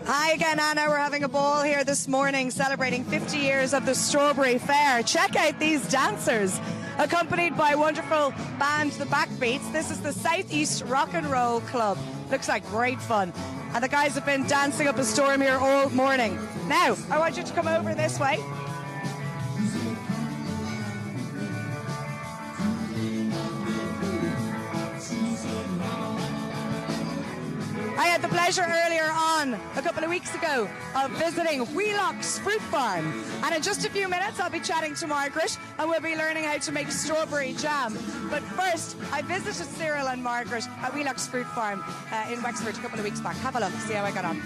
Hi again, Anna. We're having a ball here this morning celebrating 50 years of the Strawberry Fair. Check out these dancers, accompanied by a wonderful band, the Backbeats. This is the Southeast Rock and Roll Club. Looks like great fun. And the guys have been dancing up a storm here all morning. Now, I want you to come over this way. I had the pleasure earlier on, a couple of weeks ago, of visiting Wheelock's Fruit Farm. And in just a few minutes, I'll be chatting to Margaret and we'll be learning how to make strawberry jam. But first, I visited Cyril and Margaret at Wheelock's Fruit Farm in Wexford a couple of weeks back. Have a look, see how I got on.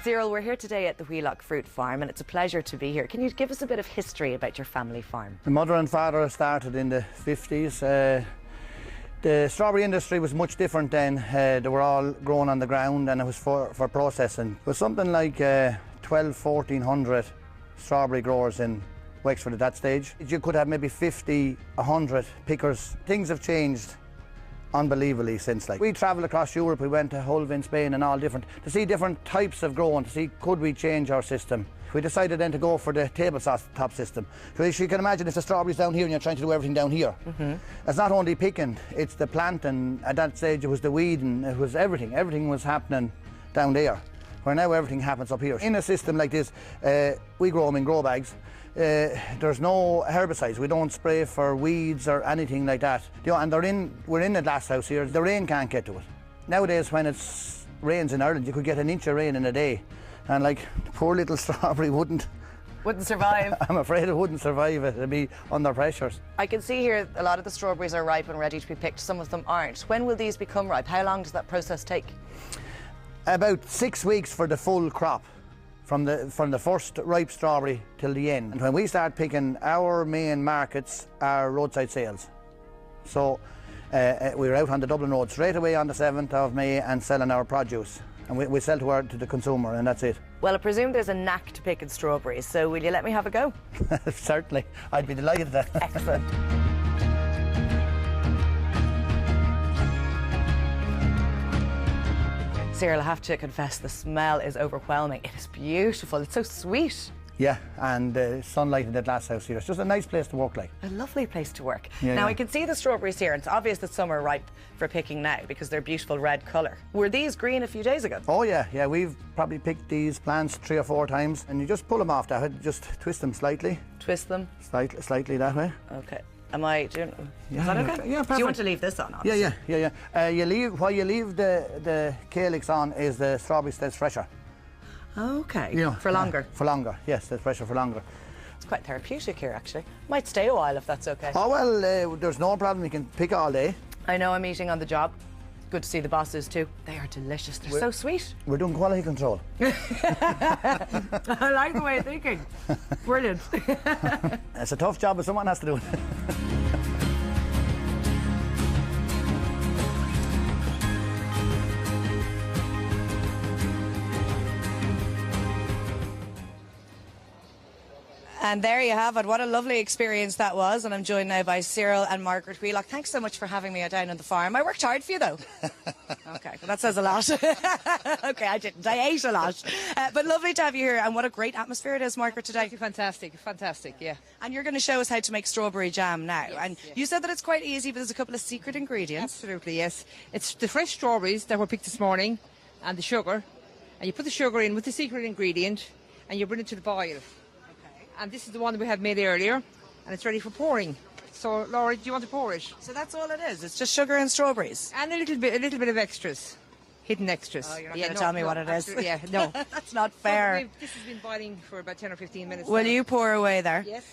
Cyril, we're here today at the Wheelock Fruit Farm and it's a pleasure to be here. Can you give us a bit of history about your family farm? My mother and father started in the 50s. The strawberry industry was much different then. They were all grown on the ground and it was for processing. It was something like 1,400 strawberry growers in Wexford at that stage. You could have maybe 50, 100 pickers. Things have changed unbelievably since. We travelled across Europe, we went to Hull in Spain and all different, to see different types of growing, to see could we change our system. We decided then to go for the tabletop system. So you can imagine if the strawberry's down here and you're trying to do everything down here. It's not only picking, it's the planting. At that stage it was the weeding, it was everything. Everything was happening down there, where now everything happens up here. In a system like this, we grow them in grow bags. There's no herbicides. We don't spray for weeds or anything like that. You know, and we're in a glass house here. The rain can't get to it. Nowadays, when it rains in Ireland, you could get an inch of rain in a day, and like poor little strawberry wouldn't survive. I'm afraid it wouldn't survive it. It'd be under pressures. I can see here a lot of the strawberries are ripe and ready to be picked. Some of them aren't. When will these become ripe? How long does that process take? About 6 weeks for the full crop. From the first ripe strawberry till the end. And when we start picking, our main markets are roadside sales. So we're out on the Dublin Road straight away on the 7th of May and selling our produce. And we sell to the consumer, and that's it. Well, I presume there's a knack to picking strawberries, so will you let me have a go? Certainly. I'd be delighted to that. Excellent. Cyril, I have to confess, the smell is overwhelming. It is beautiful. It's so sweet. Yeah, and sunlight in the glass house here. It's just a nice place to work, like. A lovely place to work. Yeah, now, yeah. I can see the strawberries here, and it's obvious that some are ripe for picking now because they're beautiful red colour. Were these green a few days ago? Oh, yeah. We've probably picked these plants 3 or 4 times, and you just pull them off that way, just twist them slightly. Twist them? Slightly that way. Okay. Am I doing... Yeah, is that okay? Yeah, perfect. Do you want to leave this on? Honestly? Yeah. While you leave the calyx on is the strawberry stays fresher. Okay. You know, for longer? For longer, yes, stays fresher for longer. It's quite therapeutic here, actually. Might stay a while if that's okay. Oh, well, there's no problem. You can pick all day. I know I'm eating on the job. Good to see the bosses too. They are delicious. They're so sweet. We're doing quality control. I like the way you're thinking. Brilliant. It's a tough job, but someone has to do it. And there you have it. What a lovely experience that was. And I'm joined now by Cyril and Margaret Wheelock. Thanks so much for having me down on the farm. I worked hard for you, though. Okay, well, that says a lot. Okay, I didn't. I ate a lot. But lovely to have you here. And what a great atmosphere it is, Margaret, today. Fantastic, yeah. And you're going to show us how to make strawberry jam now. Yes, and yes. You said that it's quite easy, but there's a couple of secret ingredients. Absolutely, yes. It's the fresh strawberries that were picked this morning and the sugar. And you put the sugar in with the secret ingredient and you bring it to the boil. And this is the one that we had made earlier, and it's ready for pouring. So, Laura, do you want to pour it? So that's all it is. It's just sugar and strawberries. And a little bit of extras, hidden extras. Oh, you're not going to tell me what it is. Yeah, no. That's not fair. This has been boiling for about 10 or 15 minutes. Will now. you pour away there? Yes.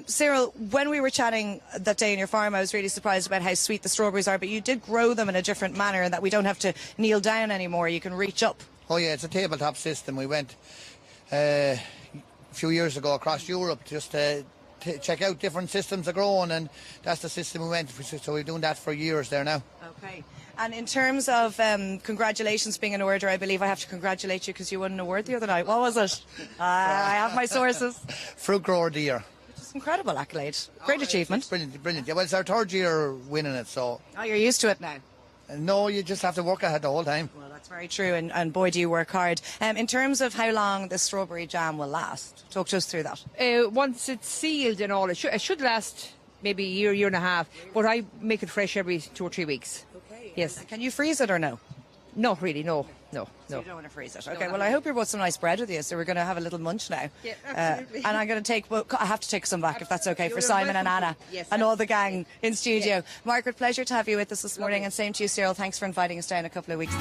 Cyril, when we were chatting that day in your farm, I was really surprised about how sweet the strawberries are, but you did grow them in a different manner, and that we don't have to kneel down anymore. You can reach up. Oh, yeah, it's a tabletop system. We went a few years ago across Europe just to check out different systems of growing, and that's the system we went for. So we're doing that for years there now. Okay. And in terms of congratulations being an order, I believe I have to congratulate you because you won an award the other night. What was it? I have my sources. Fruit Grower of the Year. It's an incredible accolade. Great achievement. Brilliant, brilliant. Yeah, well, it's our third year winning it, so... Oh, you're used to it now. No, you just have to work at it the whole time. Well, that's very true, and boy, do you work hard. In terms of how long the strawberry jam will last, talk to us through that. Once it's sealed and all, it should last maybe a year, year and a half. But I make it fresh every 2 or 3 weeks. Okay. Yes. Can you freeze it or no? Not really, no. So you don't want to freeze it. Okay, well, I hope you brought some nice bread with you, so we're going to have a little munch now. Yeah, absolutely. And I'm going to take, well, I have to take some back if that's okay, for You're Simon and welcome. Anna Yes, and all the gang in studio. Yeah. Margaret, pleasure to have you with us this morning, and same to you, Cyril. Thanks for inviting us down a couple of weeks.